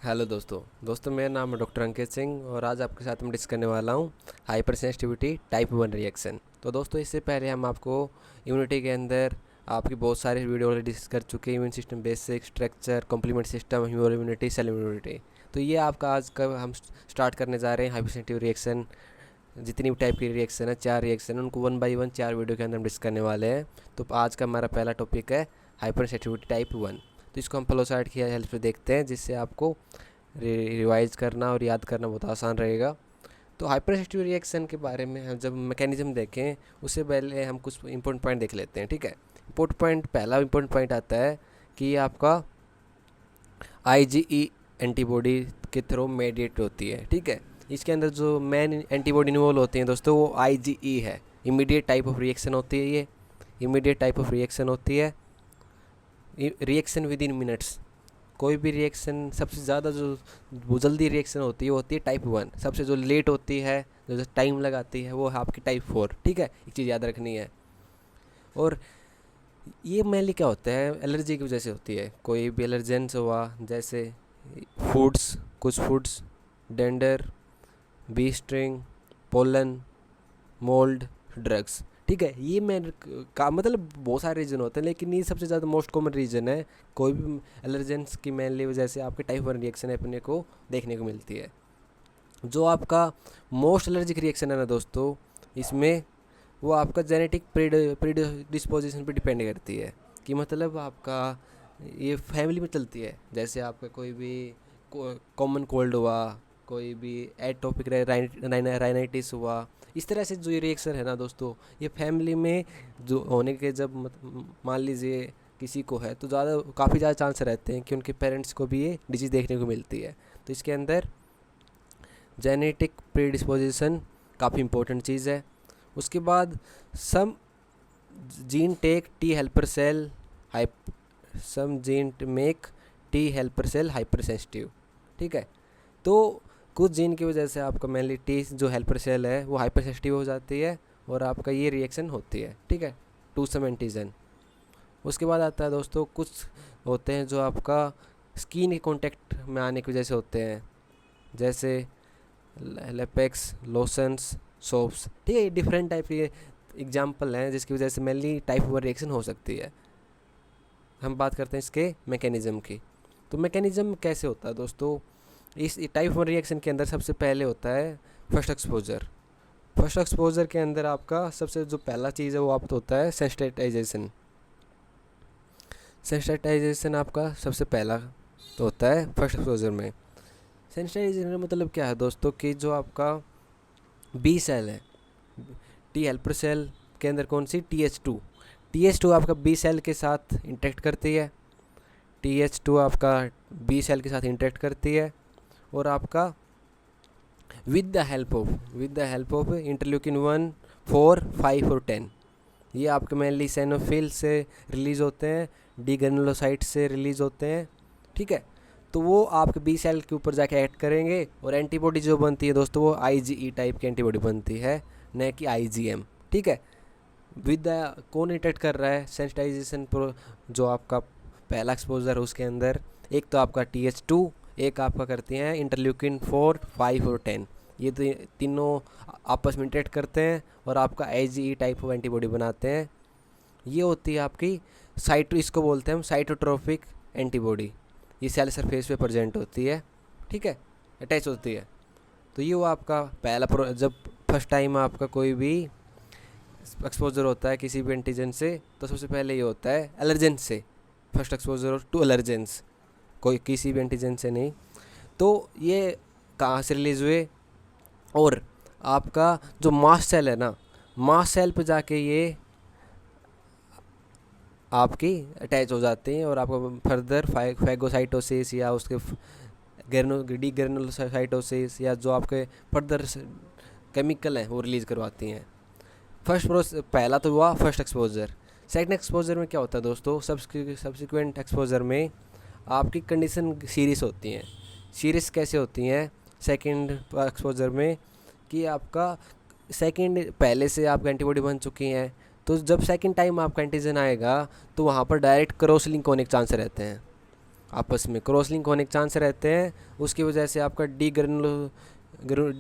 Hello दोस्तों मेरा नाम है डॉक्टर अंकित सिंह और आज आपके साथ मैं डिस्कस करने वाला हूँ हाइपर सेंसिटिविटी टाइप 1 रिएक्शन। तो दोस्तों इससे पहले हम आपको इम्यूनिटी के अंदर आपकी बहुत सारे वीडियो ऑलरेडी डिस्कस कर चुके हैं। Immune system basic structure complement system human immunity cell immunity. तो ये आपका आज का हम स्टार्ट करने जा रहे हैं हाइपर सेंसिटिव रिएक्शन। जितनी भी टाइप की रिएक्शन है 4 रिएक्शन है उनको 1 बाई 1 4 वीडियो के अंदर हम डिस्कस करने वाले हैं। तो आज का हमारा पहला टॉपिक है हाइपर सेंसिटिविटी टाइप 1। तो इसको हम फ्लो चार्ट की हेल्प से देखते हैं जिससे आपको रिवाइज करना और याद करना बहुत आसान रहेगा। तो हाइपरसेंसिटिव रिएक्शन के बारे में हम जब मैकेनिज्म देखें उससे पहले हम कुछ इंपॉर्टेंट पॉइंट देख लेते हैं। ठीक है, इंपॉर्टेंट पॉइंट पहला इंपॉर्टेंट पॉइंट आता है कि आपका आईजीई एंटीबॉडी के थ्रू मेडिएट होती है। ठीक है, इसके अंदर जो मेन एंटीबॉडी इन्वॉल्व होती हैं दोस्तों वो आईजीई है। इमीडिएट टाइप ऑफ रिएक्शन होती है, ये इमीडिएट टाइप ऑफ रिएक्शन होती है। रिएक्शन विद इन मिनट्स, कोई भी रिएक्शन सबसे ज़्यादा जो जल्दी रिएक्शन होती है वो होती है टाइप 1। सबसे जो लेट होती है जो टाइम लगाती है वो है आपकी टाइप 4। ठीक है, एक चीज़ याद रखनी है। और ये मेनली क्या होता है, एलर्जी की वजह से होती है। कोई भी एलर्जेंस हुआ जैसे फूड्स, कुछ foods, dander, bee sting, pollen, mould, drugs. ठीक है, ये मेन का मतलब बहुत सारे रीजन होते हैं लेकिन ये सबसे ज़्यादा मोस्ट कॉमन रीजन है। कोई भी एलर्जेंस की मेनली वजह से आपके टाइप 1 रिएक्शन अपने को देखने को मिलती है। जो आपका मोस्ट एलर्जिक रिएक्शन है ना दोस्तों, इसमें वो आपका जेनेटिक प्रीडिस्पोजिशन पे डिपेंड करती है। कि मतलब आपका ये फैमिली में चलती है। जैसे आपका कोई भी कॉमन कोल्ड हुआ, कोई भी एटोपिक राइनाइटिस हुआ, इस तरह से जो ये रिएक्शन है ना दोस्तों, ये फैमिली में जो होने के जब मान लीजिए किसी को है तो काफ़ी ज़्यादा चांस रहते हैं कि उनके पेरेंट्स को भी ये डिजीज़ देखने को मिलती है। तो इसके अंदर जेनेटिक प्रीडिस्पोजिशन काफ़ी इंपॉर्टेंट चीज़ है। उसके बाद some gene take T helper cell some gene make T helper cell hypersensitive. ठीक है, तो कुछ जीन की वजह से आपका मेनली टी जो हेल्पर सेल है वो हाइपर सेंसिटिव हो जाती है और आपका ये रिएक्शन होती है। ठीक है, टू सम एंटीजन। उसके बाद आता है दोस्तों कुछ होते हैं जो आपका स्किन के कांटेक्ट में आने की वजह से होते हैं, जैसे लेपेक्स, लोशंस, सोप्स। ठीक है, डिफरेंट टाइप के एग्जाम्पल हैं जिसकी वजह से मेनली टाइप 1 रिएक्शन हो सकती है। हम बात करते हैं इसके मैकेनिज़्म की। तो मैकेनिज़्म कैसे होता है दोस्तों, इस टाइप 1 रिएक्शन के अंदर सबसे पहले होता है फर्स्ट एक्सपोजर। फर्स्ट एक्सपोजर के अंदर आपका सबसे जो पहला चीज़ है वो आपका होता है सेंसिटाइजेशन। सेंसिटाइजेशन आपका सबसे पहला तो होता है फर्स्ट एक्सपोजर में। सेंसिटाइजेशन का मतलब क्या है दोस्तों कि जो आपका बी सेल है, टी हेल्पर सेल के अंदर कौन सी TH2 आपका बी सेल के साथ इंटरेक्ट करती है। TH2 आपका बी सेल के साथ इंटरेक्ट करती है और आपका with the help of interleukin 1, 4, 5 और 10 ये आपके मेनली सैनोफिल से रिलीज़ होते हैं, डी ग्रेनुलोसाइट से रिलीज़ होते हैं। ठीक है, तो वो आपके बी सेल के ऊपर जाके एक्ट करेंगे और एंटीबॉडी जो बनती है दोस्तों वो IgE टाइप की एंटीबॉडी बनती है, न कि IgM। ठीक है, विद द कौन इंटरेक्ट कर रहा है सेंसिटाइजेशन पर, जो आपका पहला एक्सपोजर है उसके अंदर एक तो आपका TH2, एक आपका करते हैं इंटरल्यूकिन 4, 5 और 10। ये तीनों आपस में इंटरेक्ट करते हैं और आपका IgE टाइप ऑफ एंटीबॉडी बनाते हैं। ये होती है आपकी इसको बोलते हैं हम साइटोट्रोपिक एंटीबॉडी। ये सेल सरफेस पे प्रेजेंट होती है। ठीक है, अटैच होती है। तो ये वो आपका पहला जब फर्स्ट टाइम आपका कोई भी एक्सपोजर होता है किसी भी एंटीजन से तो सबसे पहले ये होता है एलर्जेंस से। फर्स्ट एक्सपोजर टू एलर्जेंस, कोई किसी भी एंटीजन से नहीं। तो ये कहाँ से रिलीज़ हुए, और आपका जो मास्ट सेल है ना, मास्ट सेल पे जाके ये आपकी अटैच हो जाते हैं और आपको फर्दर फैगोसाइटोसिस या उसके डी ग्रेनुलोसाइटोसिस या जो आपके फर्दर केमिकल हैं वो रिलीज़ करवाती हैं। पहला तो हुआ फर्स्ट एक्सपोजर। सेकंड एक्सपोजर में क्या होता है दोस्तों, सब्सिक्वेंट एक्सपोजर में आपकी कंडीशन सीरियस होती हैं। सीरियस कैसे होती हैं सेकंड एक्सपोजर में, कि आपका सेकंड पहले से आपका एंटीबॉडी बन चुकी हैं, तो जब सेकंड टाइम आपका एंटीजन आएगा तो वहाँ पर डायरेक्ट क्रॉस लिंक होने के चांस रहते हैं। आपस में क्रॉस लिंक होने के चांस रहते हैं। उसकी वजह से आपका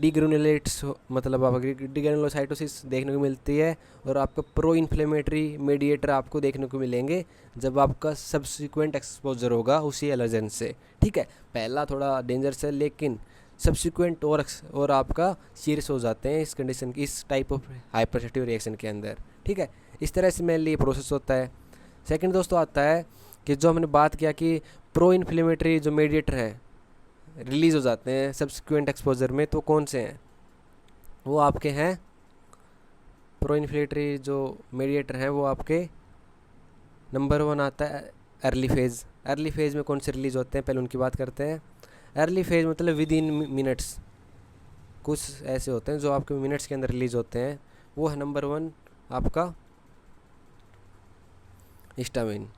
डीग्रेनुलेट्स मतलब आपका डीग्रेनुलोसाइटोसिस देखने को मिलती है। और आपका प्रो इन्फ्लेमेटरी मेडिएटर आपको देखने को मिलेंगे जब आपका सब्सिक्वेंट एक्सपोजर होगा उसी एलर्जन से। ठीक है, पहला थोड़ा डेंजरस है, लेकिन सब्सिक्वेंट और आपका सीरियस हो जाते हैं इस कंडीशन की, इस टाइप ऑफ हाइपरसेंसिटिव रिएक्शन के अंदर। ठीक है, इस तरह से मेनली ये प्रोसेस होता है। सेकंड दोस्तों आता है कि जो हमने बात किया कि प्रो इन्फ्लेमेटरी जो मेडिएटर है रिलीज़ हो जाते हैं सब्सिक्वेंट एक्सपोजर में, तो कौन से हैं? वो आपके हैं प्रो इन्फ्लेमेटरी जो मेडिएटर हैं वो आपके नंबर 1 आता है अर्ली फेज़। अर्ली फेज़ में कौन से रिलीज़ होते हैं, पहले उनकी बात करते हैं। अर्ली फेज़ मतलब विद इन मिनट्स, कुछ ऐसे होते हैं जो आपके मिनट्स के अंदर रिलीज़ होते हैं। वो है नंबर 1 आपका हिस्टामिन।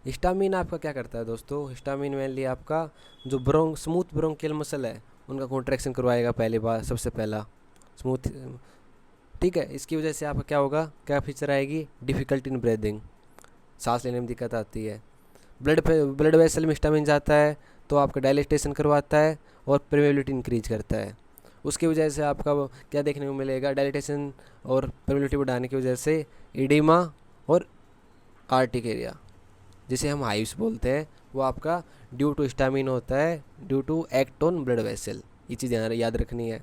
हिस्टामिन आपका क्या करता है दोस्तों? हिस्टामिन मेनली आपका जो स्मूथ ब्रोंकियल मसल है उनका कॉन्ट्रैक्शन करवाएगा पहली बार, सबसे पहला स्मूथ। ठीक है, इसकी वजह से आपका क्या होगा, क्या फीचर आएगी? डिफ़िकल्टी इन ब्रीदिंग, सांस लेने में दिक्कत आती है। ब्लड वेसल में हिस्टामिन जाता है तो आपका डायलेटेशन करवाता है और परमेबिलिटी इंक्रीज करता है। उसकी वजह से आपका क्या देखने को मिलेगा? डायलेटेशन और परमेबिलिटी बढ़ाने की वजह से एडिमा और आर्टिकेरिया, जिसे हम हाइव्स बोलते हैं, वो आपका ड्यू टू हिस्टामिन होता है, due to act on blood vessel. ये चीज़ याद रखनी है।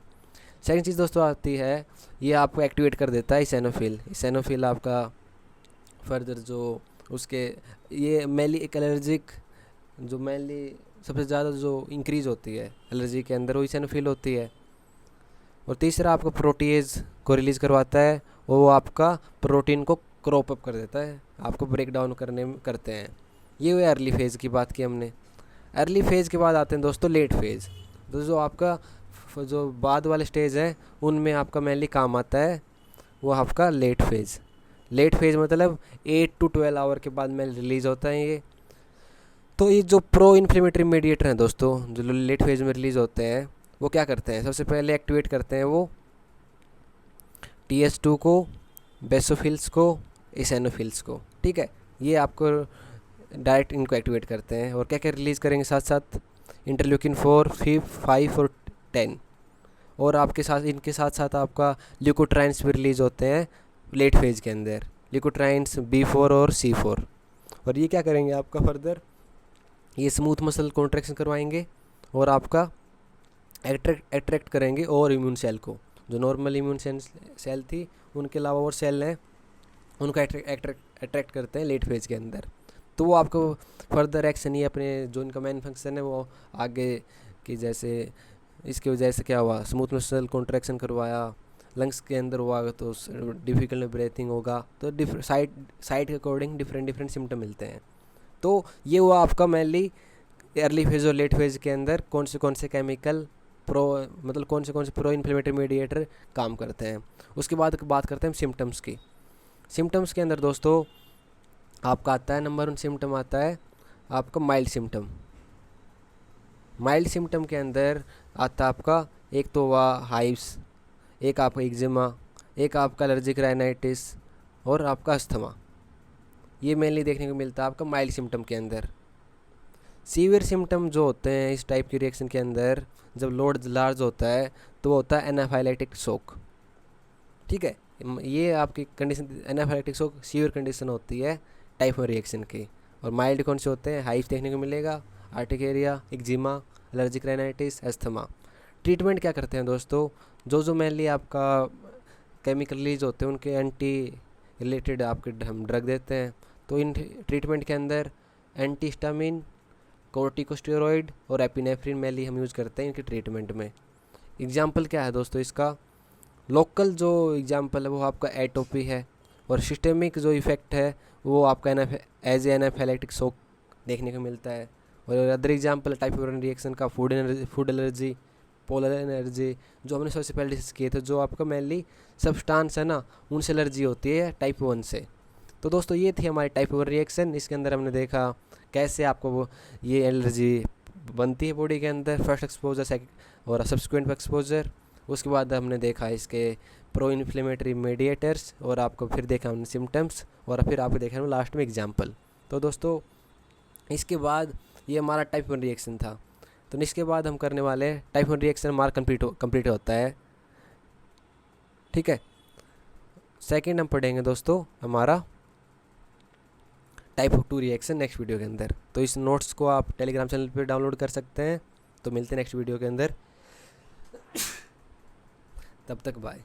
सेकंड चीज़ दोस्तों आती है, ये आपको एक्टिवेट कर देता है इसेनोफिल। इसेनोफिल आपका फर्दर जो उसके ये मेनली एक एलर्जिक जो मेनली सबसे ज़्यादा जो इंक्रीज़ होती है एलर्जी के अंदर वो इसेनोफिल होती है। और तीसरा आपका प्रोटीएज को रिलीज़ करवाता है, वो आपका प्रोटीन को क्रॉप अप कर देता है, आपको ब्रेक डाउन करते हैं। ये हुई अर्ली फेज़ की बात की हमने। अर्ली फेज़ के बाद आते हैं दोस्तों लेट फेज़। तो जो आपका जो बाद वाले स्टेज है उनमें आपका मेनली काम आता है वो आपका लेट फेज़। लेट फेज़ मतलब 8 to 12 आवर के बाद में रिलीज़ होता है ये। तो ये जो प्रो इन्फ्लेमेटरी मेडिएटर हैं दोस्तों जो लेट फेज़ में रिलीज़ होते हैं वो क्या करते हैं? सबसे पहले एक्टिवेट करते हैं वो TS2 को, बेसोफिल्स को, इसेनोफिल्स को। ठीक है, ये आपको डायरेक्ट इनको एक्टिवेट करते हैं। और क्या क्या रिलीज़ करेंगे साथ साथ? इंटरल्यूकिन 4, 5 और 10। और आपके साथ इनके साथ साथ आपका ल्यूकोट्राइन्स भी रिलीज़ होते हैं लेट फेज़ के अंदर, ल्यूकोट्राइन्स B4 और C4। और ये क्या करेंगे आपका फर्दर? ये स्मूथ मसल कॉन्ट्रैक्शन करवाएंगे और आपका अट्रैक्ट करेंगे और इम्यून सेल को, जो नॉर्मल इम्यून सेल थी उनके अलावा और सेल हैं उनको अट्रैक्ट करते हैं लेट फेज़ के अंदर। तो वो आपको फर्दर एक्शन ये अपने जो इनका मेन फंक्शन है वो आगे की, जैसे इसकी वजह से क्या हुआ, स्मूथ मसल कॉन्ट्रैक्शन करवाया, लंग्स के अंदर हुआ तो डिफ़िकल्ट ब्रीथिंग होगा। तो साइड के अकॉर्डिंग डिफरेंट सिम्टम मिलते हैं। तो ये हुआ आपका मेनली अर्ली फेज़ और लेट फेज़ के अंदर कौन से केमिकल मतलब कौन से प्रो इन्फ्लेमेटरी मेडिएटर काम करते हैं। उसके बाद बात करते हैं सिम्टम्स की। सिम्टम्स के अंदर दोस्तों आपका आता है नंबर 1 सिम्टम आता है आपका माइल्ड सिम्टम। माइल्ड सिम्टम के अंदर आता है आपका एक तो हुआ हाइव्स, एक आपका एक्जिमा, एक आपका एलर्जिक राइनाइटिस और आपका अस्थमा। ये मेनली देखने को मिलता है आपका माइल्ड सिम्टम के अंदर। सीवियर सिम्टम जो होते हैं इस टाइप की रिएक्शन के अंदर, जब लोड लार्ज होता है तो वो होता है एनाफाइलेटिक शॉक। ठीक है, ये आपकी condition anaphylactic shock severe condition होती है टाइप 1 रिएक्शन की। और माइल्ड कौन से होते हैं? हाइव्स देखने को मिलेगा, urticaria, eczema, allergic rhinitis, asthma. Treatment क्या करते हैं दोस्तों? जो मेनली आपका केमिकल रिलीज होते हैं उनके एंटी रिलेटेड आपके हम ड्रग देते हैं। तो इन ट्रीटमेंट के अंदर एंटीहिस्टामिन, कोर्टिकोस्टेरॉइड और एपिनेफ्रिन मेनली हम यूज़ करते हैं इनके ट्रीटमेंट में। एग्जाम्पल क्या है दोस्तों इसका? लोकल जो एग्जाम्पल है वो आपका एटोपी है, और सिस्टेमिक जो इफ़ेक्ट है वो आपका एज एनाफाइलेटिक शॉक देखने को मिलता है। और अदर एग्जाम्पल टाइप 1 रिएक्शन का फूड एलर्जी, पोलर एनर्जी, जो हमने सबसे पहले डिस्कस किए थे, जो आपका मेनली सब्सटेंस है ना उनसे एलर्जी होती है टाइप 1 से। तो दोस्तों ये थी हमारी टाइप 1 रिएक्शन। इसके अंदर हमने देखा कैसे आपको वो ये एलर्जी बनती है बॉडी के अंदर, फर्स्ट एक्सपोजर और सब्सिक्वेंट एक्सपोजर। उसके बाद हमने देखा इसके प्रो इन्फ्लेमेटरी मेडिएटर्स, और आपको फिर देखा हमने सिम्टम्स, और फिर आपको देखा हमने लास्ट में एग्जाम्पल। तो दोस्तों इसके बाद ये हमारा टाइप 1 रिएक्शन था। तो इसके बाद हम करने वाले टाइप 1 रिएक्शन हमारा कंप्लीट होता है, ठीक है। सेकंड हम पढ़ेंगे दोस्तों हमारा टाइप 2 रिएक्शन नेक्स्ट वीडियो के अंदर। तो इस नोट्स को आप टेलीग्राम चैनल पे डाउनलोड कर सकते हैं। तो मिलते हैं नेक्स्ट वीडियो के अंदर, तब तक बाय।